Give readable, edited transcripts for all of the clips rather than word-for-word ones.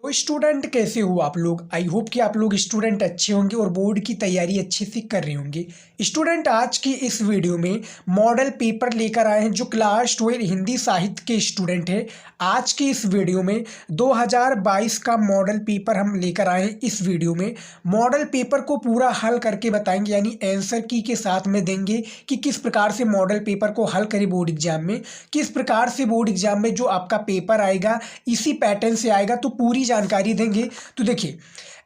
तो स्टूडेंट कैसे हो आप लोग। आई होप कि आप लोग स्टूडेंट अच्छे होंगे और बोर्ड की तैयारी अच्छे से कर रहे होंगे। स्टूडेंट आज की इस वीडियो में मॉडल पेपर लेकर आए हैं जो क्लास 12 हिंदी साहित्य के स्टूडेंट हैं। आज की इस वीडियो में 2022 का मॉडल पेपर हम लेकर आए हैं। इस वीडियो में मॉडल पेपर को पूरा हल करके बताएंगे, यानी आंसर की के साथ में देंगे कि किस प्रकार से मॉडल पेपर को हल करें बोर्ड एग्जाम में, किस प्रकार से बोर्ड एग्जाम में जो आपका पेपर आएगा इसी पैटर्न से आएगा। तो पूरी जानकारी देंगे। तो देखिए,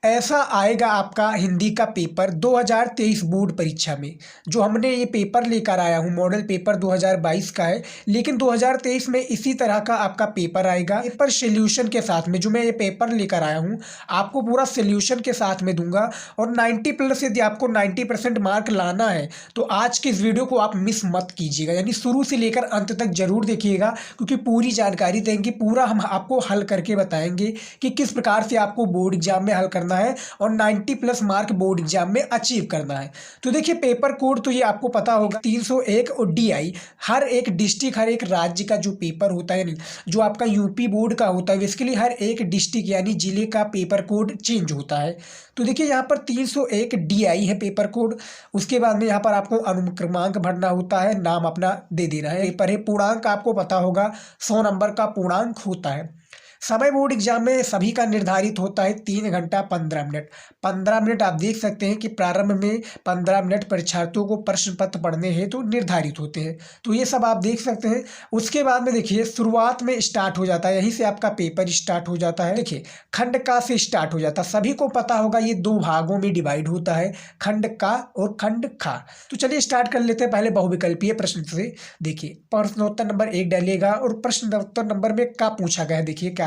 ऐसा आएगा आपका हिंदी का पेपर 2023 बोर्ड परीक्षा में। जो हमने ये पेपर लेकर आया हूँ मॉडल पेपर 2022 का है, लेकिन 2023 में इसी तरह का आपका पेपर आएगा। पेपर सोल्यूशन के साथ में जो मैं ये पेपर लेकर आया हूँ आपको पूरा सोल्यूशन के साथ में दूंगा। और 90+ यदि आपको 90% मार्क लाना है तो आज के इस वीडियो को आप मिस मत कीजिएगा, यानी शुरू से लेकर अंत तक जरूर देखिएगा, क्योंकि पूरी जानकारी देंगे, पूरा हम आपको हल करके बताएंगे कि किस प्रकार से आपको बोर्ड एग्जाम में हल करना है और 90+ मार्क बोर्ड एग्जाम में अचीव करना है। तो देखिए, पेपर कोड तो ये आपको पता होगा 301 और DI, हर एक डिस्ट्रिक्ट हर एक राज्य का जो पेपर होता है, जो आपका यूपी बोर्ड का होता है, इसके लिए हर एक डिस्ट्रिक्ट यानी जिले का पेपर कोड चेंज होता है। तो देखिए, यहाँ पर 301 DI है पेपर कोड। उसके बाद में यहाँ पर आपको अनुक्रमांक भरना होता है, नाम अपना दे देना है। पेपर है, पूर्णांक आपको पता होगा 100 नंबर का पूर्णांक होता है। समय बोर्ड एग्जाम में सभी का निर्धारित होता है 3 घंटा 15 मिनट। 15 मिनट आप देख सकते हैं कि प्रारंभ में 15 मिनट परीक्षार्थियों को प्रश्न पत्र पढ़ने हेतु निर्धारित होते हैं। तो ये सब आप देख सकते हैं। उसके बाद में देखिए, शुरुआत में स्टार्ट हो जाता है, यहीं से आपका पेपर स्टार्ट हो जाता है। देखिए, खंड का से स्टार्ट हो जाता है। सभी को पता होगा ये 2 भागों में डिवाइड होता है, खंड का और खंड खा। तो चलिए स्टार्ट कर लेते हैं पहले बहुविकल्पीय प्रश्न से। देखिए, प्रश्नोत्तर नंबर 1 डालिएगा और प्रश्नोत्तर नंबर में क्या पूछा गया है, देखिए क्या है।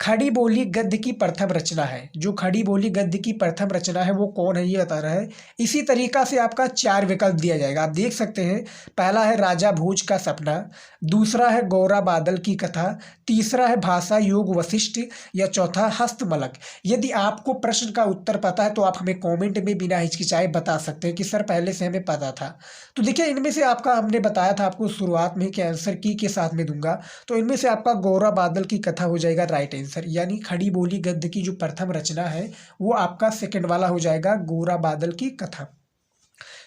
खड़ी बोली गद्य की प्रथम रचना है। जो खड़ी बोली गद्य की प्रथम रचना है वो कौन है ये बता रहा है। इसी तरीका से आपका 4 विकल्प दिया जाएगा, आप देख सकते हैं। पहला है राजा भोज का सपना, दूसरा है गौरा बादल की कथा, तीसरा है भाषा योग वशिष्ठ, या चौथा हस्तमलक। यदि आपको प्रश्न का उत्तर पता है तो आप हमें कॉमेंट में बिना हिचकिचाए बता सकते हैं कि सर पहले से हमें पता था। तो देखिए, इनमें से आपका हमने बताया था आपको शुरुआत में कि आंसर की के साथ में दूंगा। तो इनमें से आपका गौरा बादल की कथा हो जाएगा राइट आंसर, यानी खड़ी बोली गद्य की जो प्रथम रचना है वो आपका सेकंड वाला हो जाएगा, गौरा बादल की कथा।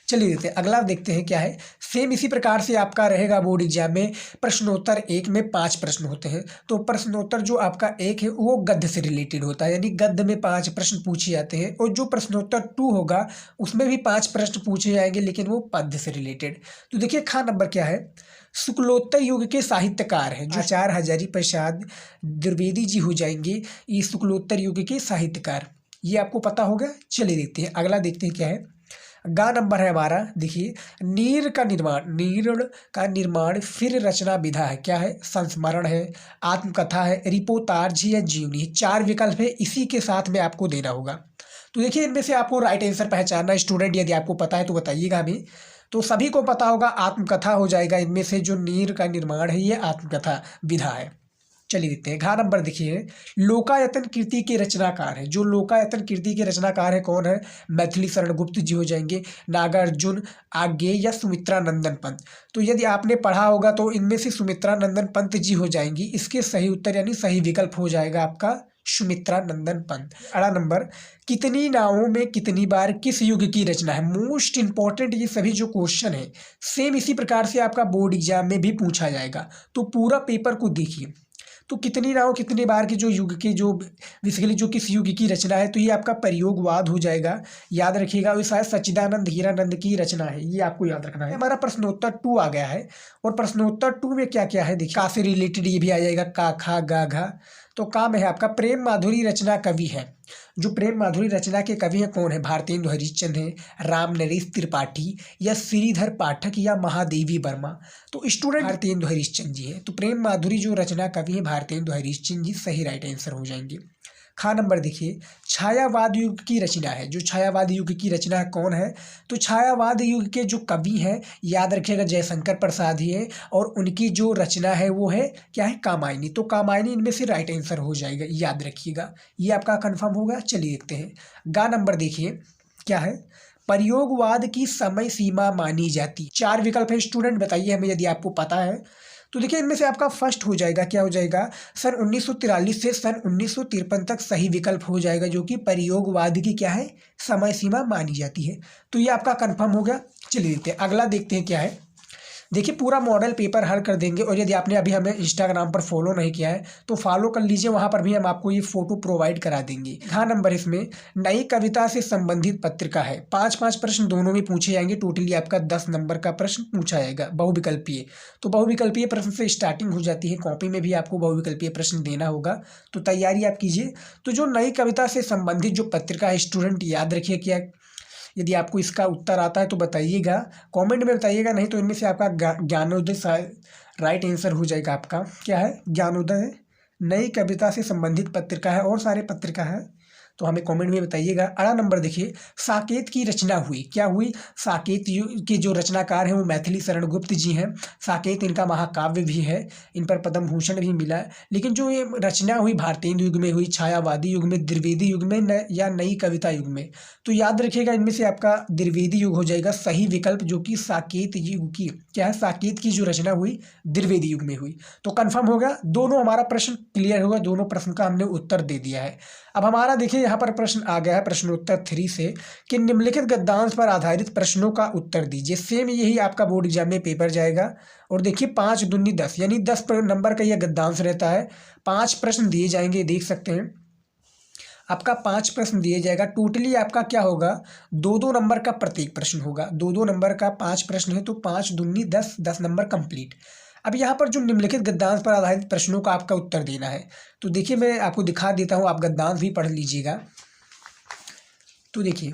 चलिए देखते हैं, अगला देखते हैं क्या है। सेम इसी प्रकार से आपका रहेगा बोर्ड एग्जाम में। प्रश्नोत्तर 1 में 5 प्रश्न होते हैं। तो प्रश्नोत्तर जो आपका 1 है वो गद्य से रिलेटेड होता है, यानी गद्य में 5 प्रश्न पूछे जाते हैं। और जो प्रश्नोत्तर 2 होगा उसमें भी 5 प्रश्न पूछे जाएंगे, लेकिन वो पद्य से रिलेटेड। तो देखिए, खा नंबर क्या है। शुक्लोत्तर युग के साहित्यकार हैं जो आचार्य हजारी प्रसाद द्विवेदी जी हो जाएंगे, ये शुक्लोत्तर युग के साहित्यकार, ये आपको पता होगा। चलिए देखते हैं, अगला देखते हैं क्या है। गा नंबर है हमारा, देखिए, नीर का निर्माण फिर रचना विधा है, क्या है, संस्मरण है, आत्मकथा है, रिपोर्टाज या जीवनी है। 4 विकल्प है, इसी के साथ में आपको देना होगा। तो देखिए, इनमें से आपको राइट आंसर पहचानना है। स्टूडेंट यदि आपको पता है तो बताइएगा हमें। तो सभी को पता होगा आत्मकथा हो जाएगा। इनमें से जो नीर का निर्माण है ये आत्मकथा विधा है। चलिए देखते हैं, घा नंबर देखिए, लोकायतन कृति के रचनाकार है। जो लोकायतन कृति के रचनाकार है कौन है, मैथिली शरण गुप्त जी हो जाएंगे, नागार्जुन आज्ञेय या सुमित्रा नंदन पंत। तो यदि आपने पढ़ा होगा तो इनमें से सुमित्रा नंदन पंत जी हो जाएंगी। इसके सही उत्तर यानी सही विकल्प हो जाएगा आपका सुमित्रा नंदन पंत। अगला नंबर, कितनी नावों में कितनी बार किस युग की रचना है। मोस्ट इंपॉर्टेंट ये सभी जो क्वेश्चन है सेम इसी प्रकार से आपका बोर्ड एग्जाम में भी पूछा जाएगा। तो पूरा पेपर को देखिए। तो कितनी नाव कितनी बार के जो युग के जो बेसिकली जो किस युग की रचना है, तो ये आपका प्रयोगवाद हो जाएगा, याद रखिएगा। ये शायद सच्चिदानंद हीरानंद की रचना है, ये आपको याद रखना है। हमारा प्रश्नोत्तर 2 आ गया है। और प्रश्नोत्तर 2 में क्या क्या है देखिए, का से रिलेटेड ये भी आ जाएगा, का खा गा घा। तो काम है आपका प्रेम माधुरी रचना कवि है। जो प्रेम माधुरी रचना के कवि हैं कौन है, भारतेंदु हरिश्चंद्र है, राम नरेश त्रिपाठी, या श्रीधर पाठक, या महादेवी वर्मा। तो स्टूडेंट भारतेंदु हरिश्चंद्र जी है। तो प्रेम माधुरी जो रचना कवि है भारतेंदु हरिश्चंद्र जी, सही राइट आंसर हो जाएंगे। खा नंबर देखिए, छायावाद युग की रचना है। जो छायावाद युग की रचना है कौन है, तो छायावाद युग के जो कवि हैं याद रखिएगा जयशंकर प्रसाद ही है। और उनकी जो रचना है वो है क्या है, कामायनी। तो कामायनी इनमें से राइट आंसर हो जाएगा, याद रखिएगा, ये आपका कंफर्म होगा। चलिए देखते हैं, गा नंबर देखिए क्या है, प्रयोगवाद की समय सीमा मानी जाती। 4 विकल्प है, स्टूडेंट बताइए हमें यदि आपको पता है तो देखिए इनमें से आपका फर्स्ट हो जाएगा, क्या हो जाएगा, सन 1943 से सन 1953 तक सही विकल्प हो जाएगा, जो कि प्रयोगवाद की क्या है, समय सीमा मानी जाती है। तो ये आपका कंफर्म हो गया। चलिए देखते हैं अगला, देखते हैं क्या है। देखिए पूरा मॉडल पेपर हल कर देंगे, और यदि आपने अभी हमें इंस्टाग्राम पर फॉलो नहीं किया है तो फॉलो कर लीजिए, वहाँ पर भी हम आपको ये फोटो प्रोवाइड करा देंगे। हाँ नंबर इसमें नई कविता से संबंधित पत्रिका है। 5-5 प्रश्न दोनों में पूछे जाएंगे, टोटली आपका 10 नंबर का प्रश्न पूछा जाएगा बहुविकल्पीय। तो बहुविकल्पीय प्रश्न से स्टार्टिंग हो जाती है, कॉपी में भी आपको बहुविकल्पीय प्रश्न देना होगा, तो तैयारी आप कीजिए। तो जो नई कविता से संबंधित जो पत्रिका है स्टूडेंट, याद रखिए क्या, यदि आपको इसका उत्तर आता है तो बताइएगा, कमेंट में बताइएगा, नहीं तो इनमें से आपका ज्ञानोदय राइट आंसर हो जाएगा आपका। क्या है, ज्ञानोदय नई कविता से संबंधित पत्रिका है, और सारे पत्रिका है, तो हमें कमेंट में बताइएगा। अगला नंबर देखिए, साकेत की रचना हुई, क्या हुई, साकेत के जो रचनाकार हैं वो मैथिली शरण गुप्त जी हैं। साकेत इनका महाकाव्य भी है, इन पर पद्म भूषण भी मिला है। लेकिन जो ये रचना हुई भारतेंदु युग में हुई, छायावादी युग में, द्विवेदी युग में, या नई कविता युग में, तो याद रखिएगा इनमें से आपका द्विवेदी युग हो जाएगा सही विकल्प, जो कि साकेत युग की क्या है, साकेत की जो रचना हुई द्विवेदी युग में हुई। तो कंफर्म हो गया, दोनों हमारा प्रश्न क्लियर होगा, दोनों प्रश्न का हमने उत्तर दे दिया है। अब हमारा देखिए यहाँ पर प्रश्न आ गया है प्रश्नोत्तर 3 से, कि निम्नलिखित गद्यांश पर आधारित प्रश्नों का उत्तर दीजिए। सेम यही आपका बोर्ड एग्जाम में पेपर जाएगा। और देखिए 5 दूनी 10, यानी 10 नंबर का यह गद्यांश रहता है। 5 प्रश्न दिए जाएंगे, देख सकते हैं आपका 5 प्रश्न दिए जाएगा। टोटली आपका क्या होगा, 2-2 नंबर का प्रत्येक प्रश्न होगा। 2-2 नंबर का 5 प्रश्न है, तो 5 दूनी 10, 10 नंबर कंप्लीट। अब यहाँ पर जो निम्नलिखित गद्यांश पर आधारित प्रश्नों का आपका उत्तर देना है, तो देखिए मैं आपको दिखा देता हूँ, आप गद्यांश भी पढ़ लीजिएगा। तो देखिए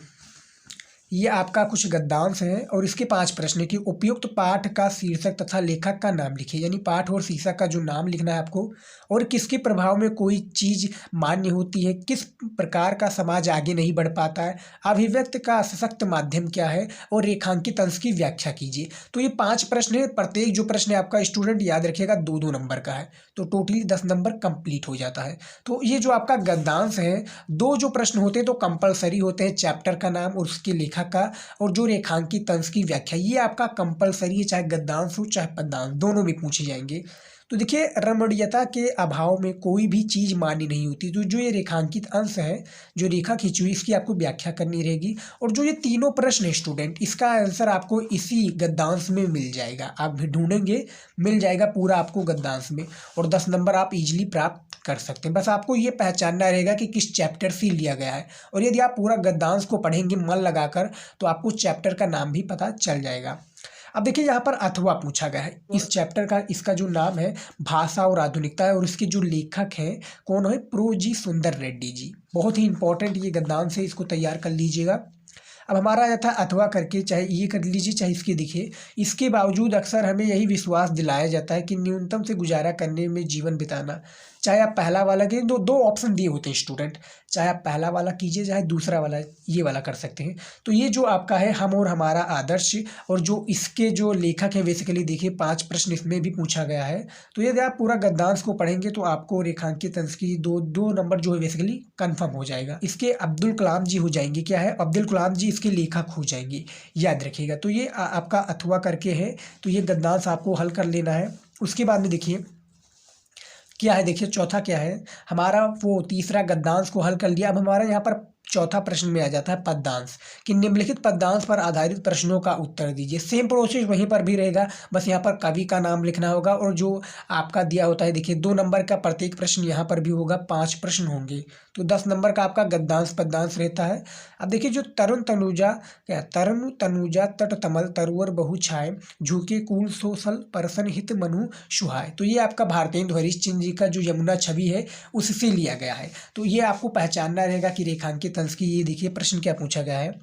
ये आपका कुछ गद्यांश है, और इसके 5 प्रश्न है कि उपयुक्त पाठ का शीर्षक तथा लेखक का नाम लिखिए, यानी पाठ और शीर्षक का जो नाम लिखना है आपको, और किसके प्रभाव में कोई चीज़ मान्य होती है, किस प्रकार का समाज आगे नहीं बढ़ पाता है, अभिव्यक्त का सशक्त माध्यम क्या है, और रेखांकित अंश की व्याख्या कीजिए। तो ये 5 प्रश्न है, प्रत्येक जो प्रश्न है आपका स्टूडेंट याद रखिएगा 2-2 नंबर का है, तो टोटली 10 नंबर कंप्लीट हो जाता है। तो ये जो आपका गद्यांश है, 2 जो प्रश्न होते हैं तो कंपलसरी होते हैं, चैप्टर का नाम और उसके लेखक का, और जो रेखांकित अंश की व्याख्या, ये आपका कंपलसरी है, चाहे गद्यांश हो चाहे पद्यांश, दोनों भी पूछे जाएंगे। तो देखिए रमणीयता के अभाव में कोई भी चीज़ मानी नहीं होती, तो जो ये रेखांकित अंश है, जो रेखा खींची हुई, इसकी आपको व्याख्या करनी रहेगी। और जो ये तीनों प्रश्न है स्टूडेंट, इसका आंसर आपको इसी गद्यांश में मिल जाएगा, आप भी ढूंढेंगे मिल जाएगा पूरा आपको गद्यांश में, और 10 नंबर आप इजीली प्राप्त कर सकते हैं। बस आपको ये पहचानना रहेगा कि किस चैप्टर से लिया गया है, और यदि आप पूरा गद्यांश को पढ़ेंगे मन लगाकर तो आपको चैप्टर का नाम भी पता चल जाएगा। अब देखिए यहाँ पर अथवा पूछा गया है, इस चैप्टर का इसका जो नाम है भाषा और आधुनिकता है, और इसके जो लेखक हैं कौन है, प्रो जी सुंदर रेड्डी जी। बहुत ही इंपॉर्टेंट ये गद्यांश है, इसको तैयार कर लीजिएगा। अब हमारा यह था अथवा करके, चाहे ये कर लीजिए चाहे इसके दिखे, इसके बावजूद अक्सर हमें यही विश्वास दिलाया जाता है कि न्यूनतम से गुजारा करने में जीवन बिताना, चाहे आप पहला वाला के दो ऑप्शन दिए होते हैं स्टूडेंट, चाहे आप पहला वाला कीजिए चाहे दूसरा वाला ये वाला कर सकते हैं। तो ये जो आपका है हम और हमारा आदर्श, और जो इसके जो लेखक है बेसिकली देखिए 5 प्रश्न इसमें भी पूछा गया है। तो यदि आप पूरा गद्यांश को पढ़ेंगे तो आपको रेखांकित अंश की 2 नंबर जो है बेसिकली कन्फर्म हो जाएगा। इसके अब्दुल कलाम जी हो जाएंगे, क्या है, अब्दुल कलाम जी इसके लेखक हो जाएंगे, याद रखिएगा। तो ये आपका अथवा करके है, तो ये गद्यांश आपको हल कर लेना है। उसके बाद में देखिए क्या है, देखिए चौथा क्या है हमारा, वो तीसरा गद्यांश को हल कर लिया। अब हमारा यहाँ पर चौथा प्रश्न में आ जाता है पद्यांश, कि निम्नलिखित पद्यांश पर आधारित प्रश्नों का उत्तर दीजिए। सेम प्रोसेस वहीं पर भी रहेगा, बस यहाँ पर कवि का नाम लिखना होगा, और जो आपका दिया होता है देखिए 2 नंबर का प्रत्येक प्रश्न यहाँ पर भी होगा, 5 प्रश्न होंगे, तो 10 नंबर का आपका गद्यांश पद्यांश रहता है। अब देखिए जो तरुण तनुजा तट तमल तरुवर बहु छाय, झुके कूल सोसल परसन हित मनु सुहाय, तो ये आपका भारतेंदु हरीशचंद्र जी का जो यमुना छवि है उससे लिया गया है। तो ये आपको पहचानना रहेगा कि रेखांकित अंश की, ये देखिए प्रश्न क्या पूछा गया है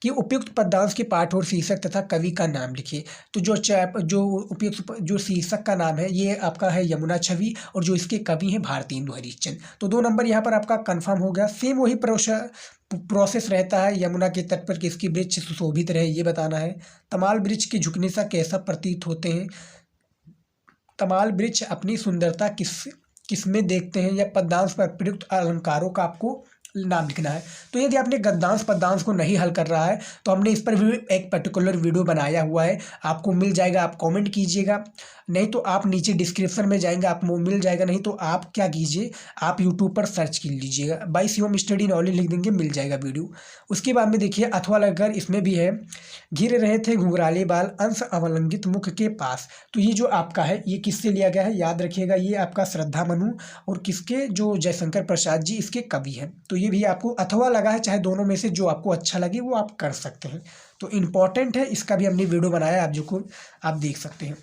कि उपयुक्त पद्यांश के पाठ और शीर्षक तथा कवि का नाम लिखिए। तो जो उपयुक्त जो शीर्षक का नाम है ये आपका है यमुना छवि, और जो इसके कवि हैं भारतेंदु हरीशचंद्र, तो 2 नंबर यहाँ पर आपका कंफर्म हो गया। सेम वही प्रोसेस रहता है, यमुना के तट पर किसकी वृक्ष सुशोभित रहे ये बताना है, तमाल वृक्ष के झुकने से कैसा प्रतीत होते हैं, तमाल वृक्ष अपनी सुंदरता किसमें देखते हैं, या पद्यांश पर प्रयुक्त अलंकारों का आपको नाम लिखना है। तो यदि आपने गद्यांश पद्यांश को नहीं हल कर रहा है तो हमने इस पर भी एक पर्टिकुलर वीडियो बनाया हुआ है, आपको मिल जाएगा, आप कमेंट कीजिएगा। नहीं तो आप नीचे डिस्क्रिप्शन में जाएंगे, आपको मिल जाएगा। नहीं तो आप क्या कीजिए, आप यूट्यूब पर सर्च कर लीजिएगा, बाय शिवम स्टडी नॉलेज लिख देंगे, मिल जाएगा वीडियो। उसके बाद में देखिए अथवा लगकर इसमें भी है, घिर रहे थे घुंघराले बाल अंश अवलंबित मुख के पास। तो ये जो आपका है ये किससे लिया गया है, याद रखिएगा, ये आपका श्रद्धा मनु और किसके, जो जयशंकर प्रसाद जी इसके कवि हैं। तो ये भी आपको अथवा लगा है, चाहे दोनों में से जो आपको अच्छा लगे वो आप कर सकते हैं। तो इम्पॉर्टेंट है, इसका भी हमने वीडियो बनाया, आप जो को आप देख सकते हैं।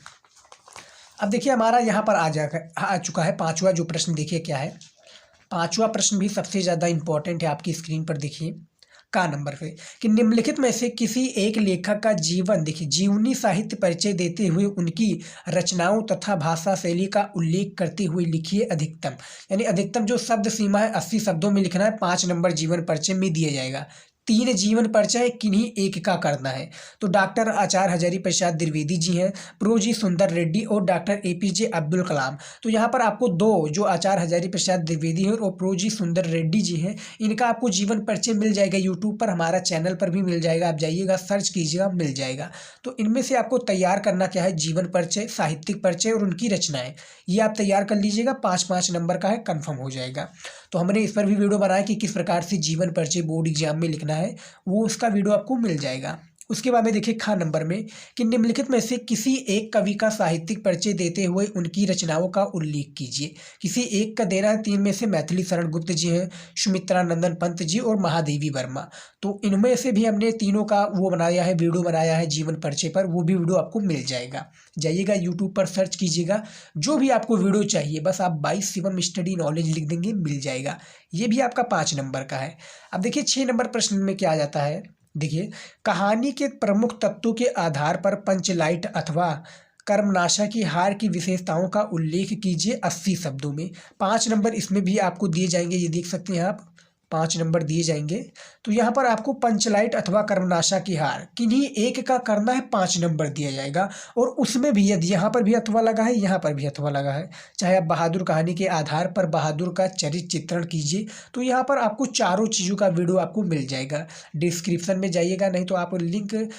अब देखिए हमारा यहाँ पर आ चुका है पांचवा जो प्रश्न। देखिए क्या है, पांचवा प्रश्न भी सबसे ज़्यादा इम्पोर्टेंट है, आपकी स्क्रीन पर देखिए का नंबर पे, कि निम्नलिखित में से किसी एक लेखक का जीवन, देखिए जीवनी साहित्य परिचय देते हुए उनकी रचनाओं तथा भाषा शैली का उल्लेख करते हुए लिखिए अधिकतम। यानी अधिकतम जो शब्द सीमा है 80 शब्दों में लिखना है, 5 नंबर जीवन परिचय में दिया जाएगा। 3 जीवन परिचय किन्हीं एक का करना है। तो डॉक्टर आचार्य हजारी प्रसाद द्विवेदी जी हैं, प्रो जी सुंदर रेड्डी और डॉक्टर APJ अब्दुल कलाम। तो यहाँ पर आपको दो, जो आचार्य हजारी प्रसाद द्विवेदी हैं और प्रो जी सुंदर रेड्डी जी हैं, इनका आपको जीवन परिचय मिल जाएगा यूट्यूब पर, हमारा चैनल पर भी मिल जाएगा, आप जाइएगा सर्च कीजिएगा, मिल जाएगा। तो इनमें से आपको तैयार करना क्या है, जीवन परिचय, साहित्यिक परिचय और उनकी रचनाएं, ये आप तैयार कर लीजिएगा। 5-5 नंबर का है, कन्फर्म हो जाएगा। तो हमने इस पर भी वीडियो बनाया कि किस प्रकार से जीवन परिचय बोर्ड एग्जाम में लिखना है, वो उसका वीडियो आपको मिल जाएगा। उसके बाद में देखिए खा नंबर में, कि निम्नलिखित में से किसी एक कवि का साहित्यिक परिचय देते हुए उनकी रचनाओं का उल्लेख कीजिए। किसी एक का देना है, 3 में से मैथिली शरण गुप्त जी हैं, सुमित्रा नंदन पंत जी और महादेवी वर्मा। तो इनमें से भी हमने तीनों का वो बनाया है, वीडियो बनाया है जीवन परिचय पर, वो भी वीडियो आपको मिल जाएगा। जाइएगा यूट्यूब पर सर्च कीजिएगा, जो भी आपको वीडियो चाहिए बस आप 22 शिवम स्टडी नॉलेज लिख देंगे, मिल जाएगा। ये भी आपका 5 नंबर का है। अब देखिए 6 नंबर प्रश्न में क्या आ जाता है, देखिए कहानी के प्रमुख तत्वों के आधार पर पंचलाइट अथवा कर्मनाशा की हार की विशेषताओं का उल्लेख कीजिए 80 शब्दों में। 5 नंबर इसमें भी आपको दिए जाएंगे, ये देख सकते हैं आप, 5 नंबर दिए जाएंगे। तो यहाँ पर आपको पंचलाइट अथवा कर्मनाशा की हार किन्हीं एक का करना है, 5 नंबर दिया जाएगा। और उसमें भी यदि यहाँ पर भी अथवा लगा है, यहाँ पर भी अथवा लगा है, चाहे आप बहादुर कहानी के आधार पर बहादुर का चरित्र चित्रण कीजिए, तो यहाँ पर आपको चारों चीज़ों का वीडियो आपको मिल जाएगा। डिस्क्रिप्शन में जाइएगा, नहीं तो आप लिंक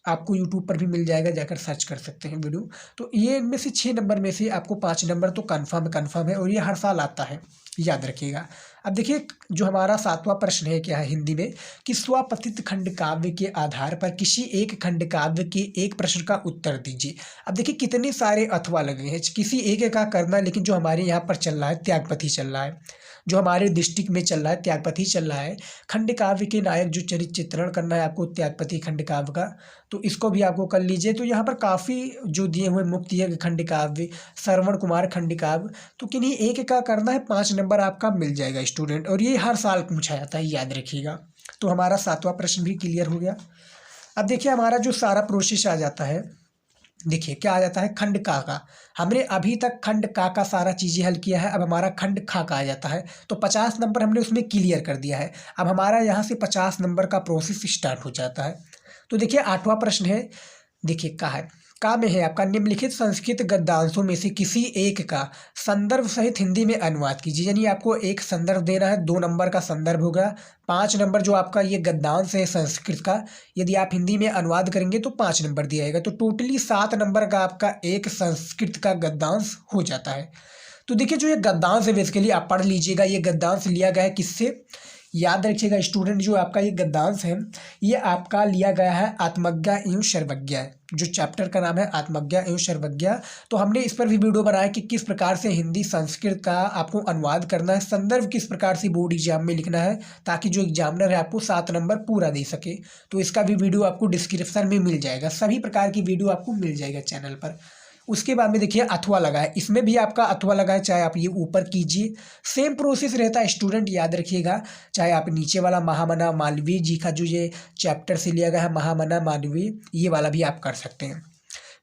आपको यूट्यूब पर भी मिल जाएगा, जाकर सर्च कर सकते हैं वीडियो। तो ये इनमें से 6 नंबर में से आपको 5 नंबर तो कन्फर्म है और ये हर साल आता है, याद रखिएगा। अब देखिए जो हमारा 7वां प्रश्न है क्या है हिंदी में, कि स्वपतित खंड काव्य के आधार पर किसी एक खंड काव्य के एक प्रश्न का उत्तर दीजिए। अब देखिए कितने सारे अथवा लगे हैं, किसी एक का करना, लेकिन जो हमारे यहाँ पर चल रहा है त्यागपति चल रहा है, जो हमारे डिस्ट्रिक्ट में चल रहा है त्यागपति चल रहा है। खंड काव्य के नायक जो चरित्र चित्रण करना है आपको त्यागपति खंड काव्य का, तो इसको भी आपको कर लीजिए। तो यहाँ पर काफ़ी जो दिए हुए मुक्ति है खंड काव्य, श्रवण कुमार खंड काव्य, तो किन्हीं एक का करना है, 5 नंबर आपका मिल जाएगा स्टूडेंट, और ये हर साल पूछा जाता है, याद रखिएगा। तो हमारा 7वां प्रश्न भी क्लियर हो गया। अब देखिए हमारा जो सारा प्रोसेस आ जाता है, देखिए क्या आ जाता है, खंड का हमने अभी तक खंड का सारा चीज़ें हल किया है। अब हमारा खंड खा का आ जाता है, तो 50 नंबर हमने उसमें क्लियर कर दिया है। अब हमारा यहाँ से 50 नंबर का प्रोसेस स्टार्ट हो जाता है। तो देखिए 8वां प्रश्न है, देखिए का में है आपका, निम्नलिखित संस्कृत गद्यांशों में से किसी एक का संदर्भ सहित हिंदी में अनुवाद कीजिए। यानी आपको एक संदर्भ देना है, 2 नंबर का संदर्भ होगा, 5 नंबर जो आपका ये गद्यांश है संस्कृत का, यदि आप हिंदी में अनुवाद करेंगे तो 5 नंबर दिया जाएगा। तो टोटली 7 नंबर का आपका एक संस्कृत का गद्यांश हो जाता है। तो देखिए जो ये गद्यांश है बेसिकली आप पढ़ लीजिएगा, ये गद्यांश लिया गया है किससे, याद रखिएगा स्टूडेंट, जो आपका ये गद्यांश है ये आपका लिया गया है आत्मज्ञा एवं सर्वज्ञा, जो चैप्टर का नाम है आत्मज्ञा एवं सर्वज्ञा। तो हमने इस पर भी वीडियो बनाया कि किस प्रकार से हिंदी संस्कृत का आपको अनुवाद करना है, संदर्भ किस प्रकार से बोर्ड एग्जाम में लिखना है, ताकि जो एग्जामिनर है आपको 7 नंबर पूरा दे सके। तो इसका भी वीडियो आपको डिस्क्रिप्शन में मिल जाएगा, सभी प्रकार की वीडियो आपको मिल जाएगा चैनल पर। उसके बाद में देखिए अथवा लगा है, इसमें भी आपका अथवा लगा है, चाहे आप ये ऊपर कीजिए, सेम प्रोसेस रहता है स्टूडेंट, याद रखिएगा। चाहे आप नीचे वाला महामना मालवीय जी का जो ये चैप्टर से लिया गया है महामना मालवीय, ये वाला भी आप कर सकते हैं।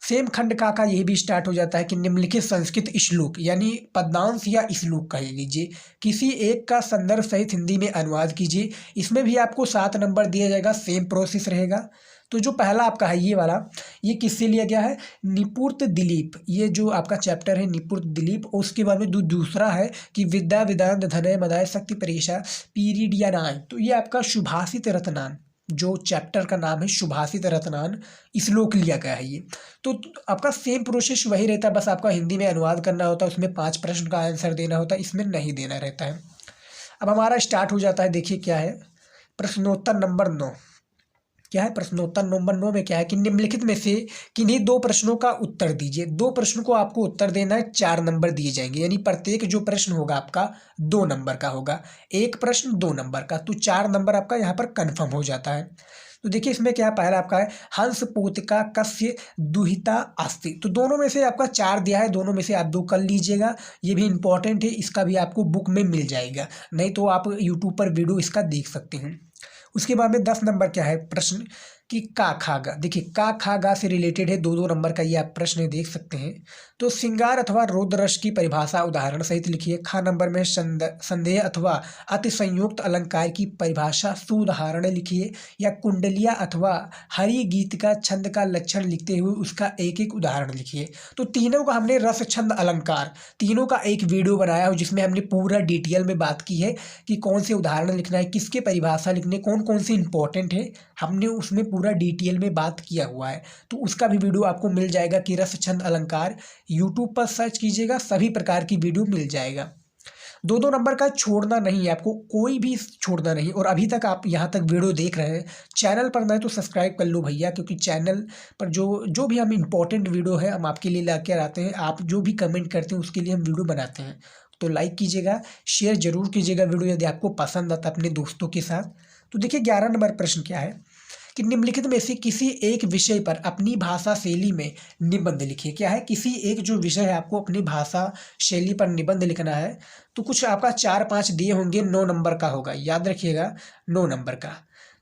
सेम खंड का यही भी स्टार्ट हो जाता है कि निम्नलिखित संस्कृत श्लोक, यानी पद्यांश या श्लोक कह लीजिए, किसी एक का संदर्भ सहित हिंदी में अनुवाद कीजिए। इसमें भी आपको 7 नंबर दिया जाएगा, सेम प्रोसेस रहेगा। तो जो पहला आपका है ये वाला, ये किससे लिया गया है? निपुर्त दिलीप, ये जो आपका चैप्टर है निपुर्त दिलीप। और उसके बाद में दूसरा है कि विद्या वेदांत धनय मदाय शक्ति परीक्षा पीरिडियानाय, तो ये आपका सुभाषित रत्नान, जो चैप्टर का नाम है सुभाषित रत्नान, श्लोक लिया गया है ये। तो आपका सेम प्रोसेस वही रहता है, बस आपका हिंदी में अनुवाद करना होता है, उसमें 5 प्रश्न का आंसर देना होता है, इसमें नहीं देना रहता है। अब हमारा स्टार्ट हो जाता है। देखिए क्या है प्रश्नोत्तर नंबर 9। क्या है प्रश्नोत्तर नंबर 9 में क्या है कि निम्नलिखित में से किन्हीं 2 प्रश्नों का उत्तर दीजिए। 2 प्रश्नों को आपको उत्तर देना है, 4 नंबर दिए जाएंगे, यानी प्रत्येक जो प्रश्न होगा आपका 2 नंबर का होगा। एक प्रश्न 2 नंबर का, तो 4 नंबर आपका यहाँ पर कन्फर्म हो जाता है। तो देखिए इसमें क्या पहला आपका है हंस पोतिका कस्य दुहिता अस्ति, तो दोनों में से आपका 4 दिया है, दोनों में से आप 2 कर लीजिएगा। ये भी इंपॉर्टेंट है, इसका भी आपको बुक में मिल जाएगा, नहीं तो आप यूट्यूब पर वीडियो इसका देख सकते हैं। उसके बाद में 10 नंबर क्या है प्रश्न कि का खागा, देखिए का खागा से रिलेटेड है, 2-2 नंबर का ये आप प्रश्न देख सकते हैं। तो श्रृंगार अथवा रौद्ररस की परिभाषा उदाहरण सहित लिखिए। खा नंबर में संदेह अथवा अति संयुक्त अलंकार की परिभाषा सुउदाहरण लिखिए, या कुंडलिया अथवा हरि गीत का छंद का लक्षण लिखते हुए उसका एक एक उदाहरण लिखिए। तो तीनों का हमने रस छंद अलंकार तीनों का एक वीडियो बनाया हो, जिसमें हमने पूरा डिटेल में बात की है कि कौन से उदाहरण लिखना है, किसके परिभाषा लिखने, कौन कौन से इंपॉर्टेंट है, हमने उसमें पूरा डिटेल में बात किया हुआ है। तो उसका भी वीडियो आपको मिल जाएगा कि रस छंद अलंकार, यूट्यूब पर सर्च कीजिएगा, सभी प्रकार की वीडियो मिल जाएगा। 2-2 नंबर का छोड़ना नहीं है, आपको कोई भी छोड़ना नहीं। और अभी तक आप यहाँ तक वीडियो देख रहे हैं, चैनल पर नहीं तो सब्सक्राइब कर लो भैया, क्योंकि चैनल पर जो भी हम इंपॉर्टेंट वीडियो है हम आपके लिए लाकर आते हैं। आप जो भी कमेंट करते हैं उसके लिए हम वीडियो बनाते हैं। तो लाइक कीजिएगा, शेयर जरूर कीजिएगा वीडियो यदि आपको पसंद आता अपने दोस्तों के साथ। तो देखिए 11 नंबर प्रश्न क्या है कि निम्नलिखित में से किसी एक विषय पर अपनी भाषा शैली में निबंध लिखिए। क्या है किसी एक जो विषय है आपको अपनी भाषा शैली पर निबंध लिखना है। तो कुछ आपका 4-5 दिए होंगे, 9 नंबर का होगा, याद रखिएगा 9 नंबर का।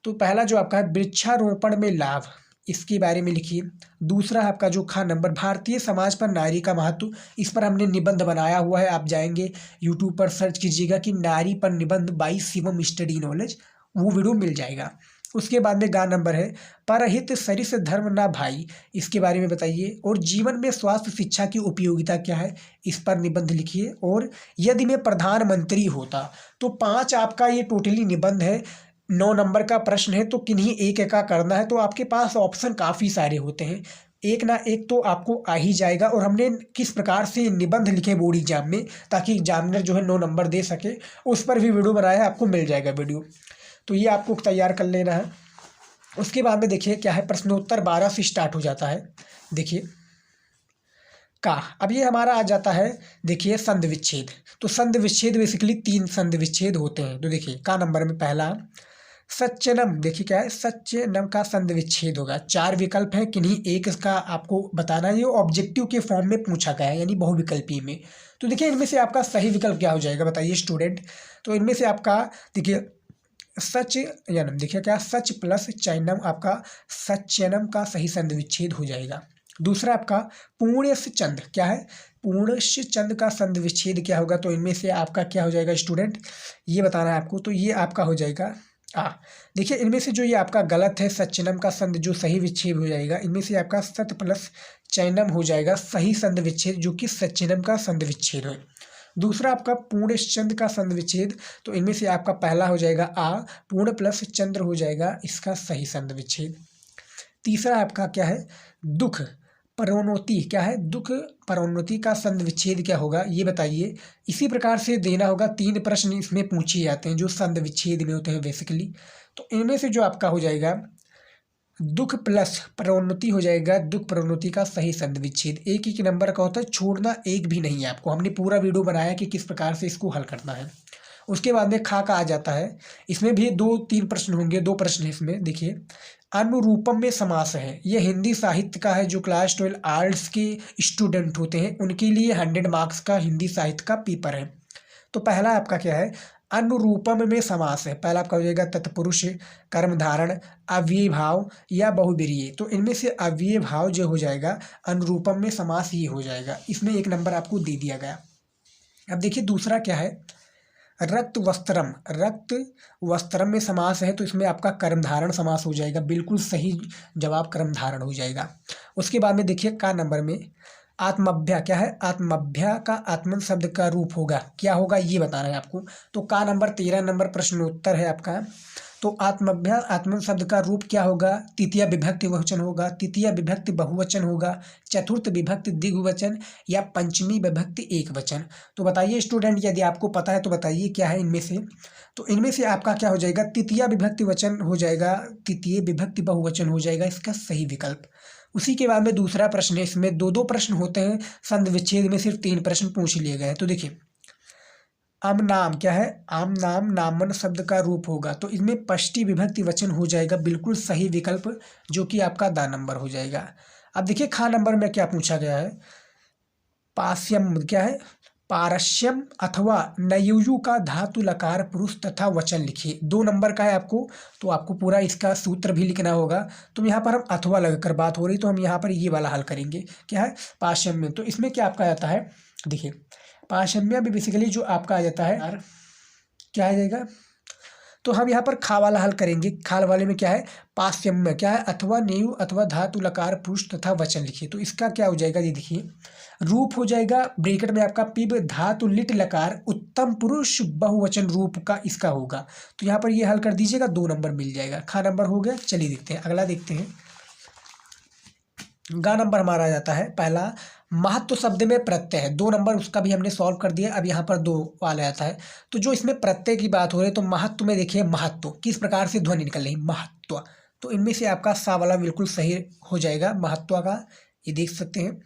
तो पहला जो आपका है वृक्षारोपण में लाभ, इसके बारे में लिखिए। दूसरा आपका जो खा नंबर भारतीय समाज पर नारी का महत्व, इस पर हमने निबंध बनाया हुआ है, आप जाएंगे यूट्यूब पर सर्च कीजिएगा कि नारी पर निबंध बाई शिवम स्टडी नॉलेज, वो वीडियो मिल जाएगा। उसके बाद में गा नंबर है परहित सरिस धर्म ना भाई, इसके बारे में बताइए। और जीवन में स्वास्थ्य शिक्षा की उपयोगिता क्या है, इस पर निबंध लिखिए। और यदि मैं प्रधानमंत्री होता, तो 5 आपका ये टोटली निबंध है, 9 नंबर का प्रश्न है, तो किन्हीं एक का करना है। तो आपके पास ऑप्शन काफ़ी सारे होते हैं, एक ना एक तो आपको आ ही जाएगा। और हमने किस प्रकार से निबंध लिखे बोर्ड एग्जाम में, ताकि एग्जामिनर जो है 9 नंबर दे सके, उस पर भी वीडियो बनाया है, आपको मिल जाएगा वीडियो। तो ये आपको तैयार कर लेना है। उसके बाद में देखिए क्या है प्रश्नोत्तर 12 से स्टार्ट हो जाता है। देखिए का, अब ये हमारा आ जाता है, देखिए संधि विच्छेद। तो संधि विच्छेद बेसिकली 3 संधि विच्छेद होते हैं। तो देखिए का नंबर में पहला सच्चनम, देखिए क्या है सच्चनम का संधि विच्छेद होगा। 4 विकल्प है, किन्हीं एक का आपको बताना है, ये ऑब्जेक्टिव के फॉर्म में पूछा गया है, यानी बहुविकल्पी में। तो देखिए इनमें से आपका सही विकल्प क्या हो जाएगा, बताइए स्टूडेंट। तो इनमें से आपका देखिए सच यानम, देखिए क्या सच प्लस चैनम, आपका सच्चैनम का सही संधि विच्छेद हो जाएगा। दूसरा आपका पूर्णस्य चंद, क्या है पूर्णस्य चंद का संधि विच्छेद क्या होगा। तो इनमें से आपका क्या हो जाएगा स्टूडेंट, ये बताना है आपको। तो ये आपका हो जाएगा देखिए इनमें से जो ये आपका गलत है, सच्चनम का संधि जो सही विच्छेद हो जाएगा, इनमें से आपका सत प्लस चैनम हो जाएगा सही संधि विच्छेद, जो कि सच्चनम का संधि विच्छेद है। दूसरा आपका पूर्णचंद का संधि विच्छेद, तो इनमें से आपका पहला हो जाएगा पूर्ण प्लस चंद्र हो जाएगा इसका सही संधि विच्छेद। तीसरा आपका क्या है दुख परोन्नति, क्या है दुख परोन्नति का संधि विच्छेद क्या होगा, ये बताइए। इसी प्रकार से देना होगा, 3 प्रश्न इसमें पूछे जाते हैं जो संधि विच्छेद में होते हैं बेसिकली। तो इनमें से जो आपका हो जाएगा दुख प्लस परोन्नति हो जाएगा, दुख परोन्नति का सही संधि विच्छेद। एक ही नंबर का होता है, छोड़ना एक भी नहीं है आपको, हमने पूरा वीडियो बनाया कि किस प्रकार से इसको हल करना है। उसके बाद में खा का आ जाता है, इसमें भी 2-3 प्रश्न होंगे, 2 प्रश्न है इसमें। देखिए अनुरूपम में समास है, ये हिंदी साहित्य का है, जो क्लास 12 आर्ट्स के स्टूडेंट होते हैं उनके लिए 100 मार्क्स का हिंदी साहित्य का पेपर है। तो पहला आपका क्या है अनुरूपम में समास है, पहला आपका हो जाएगा तत्पुरुष, कर्मधारण, अव्ययी भाव या बहुब्रीहि। तो इनमें से अव्ययी भाव जो हो जाएगा अनुरूपम में समास ही हो जाएगा, इसमें 1 नंबर आपको दे दिया गया। अब देखिए दूसरा क्या है रक्त वस्त्रम, रक्त वस्त्रम में समास है तो इसमें आपका कर्मधारण समास हो जाएगा, बिल्कुल सही जवाब कर्मधारण हो जाएगा। उसके बाद में देखिए का नंबर में आत्मभ्या क्या है, आत्मभ्या का आत्मन शब्द का रूप होगा, क्या होगा ये बताना है आपको। तो का नंबर 13 नंबर प्रश्नोत्तर है आपका। तो आत्मभ्या आत्मन शब्द का रूप क्या होगा, तृतीय विभक्ति बहुवचन होगा, तृतीय विभक्ति बहुवचन होगा, चतुर्थ विभक्ति द्विगुवचन या पंचमी विभक्ति एकवचन। तो बताइए स्टूडेंट, यदि आपको पता है तो बताइए क्या है इनमें से। तो इनमें से आपका क्या हो जाएगा, तृतीय विभक्ति वचन हो जाएगा, तृतीय विभक्ति बहुवचन हो जाएगा इसका सही विकल्प। उसी के बाद में दूसरा प्रश्न है, इसमें दो दो प्रश्न होते हैं, संधि विच्छेद में सिर्फ 3 प्रश्न पूछ लिए गए हैं। तो देखिए आम नाम क्या है, आम नाम नामन शब्द का रूप होगा, तो इसमें पष्टी विभक्ति वचन हो जाएगा, बिल्कुल सही विकल्प, जो कि आपका दा नंबर हो जाएगा। अब देखिए खा नंबर में क्या पूछा गया है, पास्यम क्या है, पारस्यम अथवा नयुयु का धातु लकार पुरुष तथा वचन लिखिए। 2 नंबर का है आपको, तो आपको पूरा इसका सूत्र भी लिखना होगा। तो यहाँ पर हम अथवा लगाकर बात हो रही, तो हम यहाँ पर ये वाला हल करेंगे, क्या है पाशम्य। तो इसमें क्या आपका आता है, देखिए पाशम्य भी बेसिकली जो आपका आ जाता है क्या आ जाएगा, तो हम यहाँ पर खा वाला हल करेंगे। खाल वाले में क्या है, पास्यम्य क्या है, अथवा नेयु अथवा धातु लकार पुरुष तथा वचन लिखिए। तो इसका क्या हो जाएगा, ये देखिए रूप हो जाएगा ब्रैकेट में आपका पिब धातु लिट लकार उत्तम पुरुष बहुवचन रूप का इसका होगा। तो यहाँ पर ये हल कर दीजिएगा, 2 नंबर मिल जाएगा। खा नंबर हो गया। चलिए देखते हैं अगला, देखते हैं गा नंबर हमारा आ जाता है पहला, महत्व शब्द में प्रत्यय है, 2 नंबर उसका भी हमने सॉल्व कर दिया। अब यहाँ पर 2 वाला आता है, तो जो इसमें प्रत्यय की बात हो रही है, तो महत्व में देखिए महत्व किस प्रकार से ध्वनि निकल रही, महत्व। तो इनमें से आपका सा वाला बिल्कुल सही हो जाएगा, महत्व का, ये देख सकते हैं।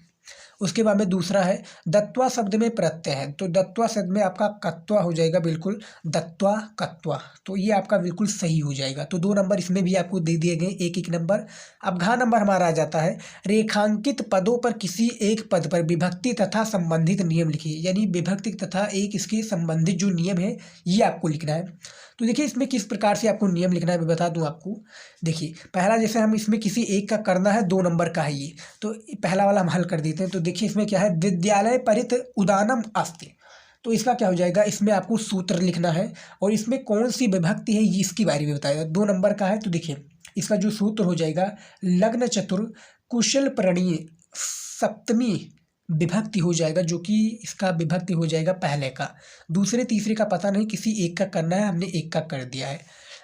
उसके बाद में दूसरा है दत्वा शब्द में प्रत्यय है, तो दत्वा शब्द में आपका कत्वा हो जाएगा, बिल्कुल दत्वा कत्वा, तो ये आपका बिल्कुल सही हो जाएगा। तो 2 नंबर इसमें भी आपको दे दिए गए, एक एक नंबर। अब घा नंबर हमारा आ जाता है, रेखांकित पदों पर किसी एक पद पर विभक्ति तथा संबंधित नियम लिखिए, यानी विभक्ति तथा एक इसके संबंधित जो नियम है ये आपको लिखना है। तो देखिए इसमें किस प्रकार से आपको नियम लिखना है मैं बता दूं आपको। देखिए पहला, जैसे हम इसमें किसी एक का करना है, 2 नंबर का है ये, तो पहला वाला हम हल कर देते हैं। तो देखिए इसमें क्या है, विद्यालय परित उदानम अस्ति, तो इसका क्या हो जाएगा, इसमें आपको सूत्र लिखना है और इसमें कौन सी विभक्ति है ये इसके बारे में बताएगा, 2 नंबर का है। तो देखिए इसका जो सूत्र हो जाएगा, लग्न चतुर कुशल प्रणीय सप्तमी विभक्ति हो जाएगा, जो कि इसका विभक्ति हो जाएगा पहले का, दूसरे तीसरे का पता नहीं, किसी एक का करना है, हमने एक का कर दिया है।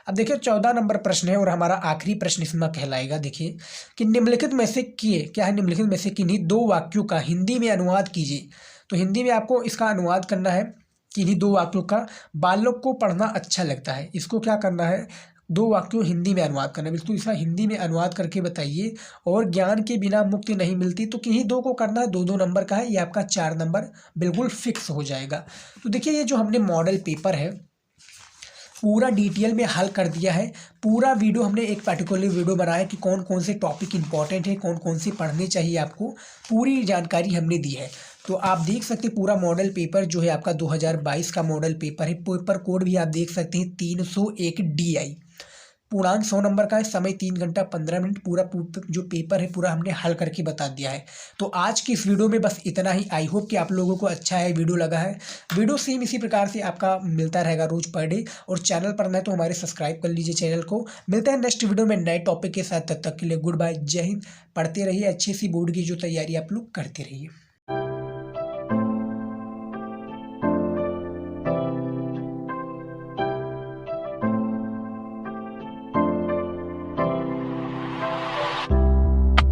अब देखिए 14 नंबर प्रश्न है और हमारा आखिरी प्रश्न इसमें कहलाएगा। देखिए कि निम्नलिखित में से क्या है, निम्नलिखित में से किन्हीं 2 वाक्यों का हिंदी में अनुवाद कीजिए। तो हिंदी में आपको इसका अनुवाद करना है, किन्हीं 2 वाक्यों का, बालक को पढ़ना अच्छा लगता है, इसको क्या करना है, 2 वाक्यों हिंदी में अनुवाद करना है, बिल्कुल इसका हिंदी में अनुवाद करके बताइए। और ज्ञान के बिना मुक्ति नहीं मिलती, तो किन्हीं 2 को करना है, 2-2 नंबर का है, ये आपका 4 नंबर बिल्कुल फिक्स हो जाएगा। तो देखिए ये जो हमने मॉडल पेपर है पूरा डिटेल में हल कर दिया है। पूरा वीडियो हमने एक पर्टिकुलर वीडियो बनाया कि कौन कौन से टॉपिक इंपॉर्टेंट है, कौन कौन से पढ़ने चाहिए आपको, पूरी जानकारी हमने दी है। तो आप देख सकते हैं पूरा मॉडल पेपर जो है आपका 2022 का मॉडल पेपर है। पेपर कोड भी आप देख सकते हैं 301 DI, पूर्णांक 100 नंबर का है, समय 3 घंटा 15 मिनट। पूरा जो पेपर है पूरा हमने हल करके बता दिया है। तो आज की इस वीडियो में बस इतना ही। आई होप कि आप लोगों को अच्छा है वीडियो लगा है। वीडियो सेम इसी प्रकार से आपका मिलता रहेगा रोज पर डे, और चैनल पर नए तो हमारे सब्सक्राइब कर लीजिए चैनल को। मिलते हैं नेक्स्ट वीडियो में नए टॉपिक के साथ, तब तक के लिए गुड बाय, जय हिंद। पढ़ते रहिए, अच्छी सी बोर्ड की जो तैयारी आप लोग करते रहिए।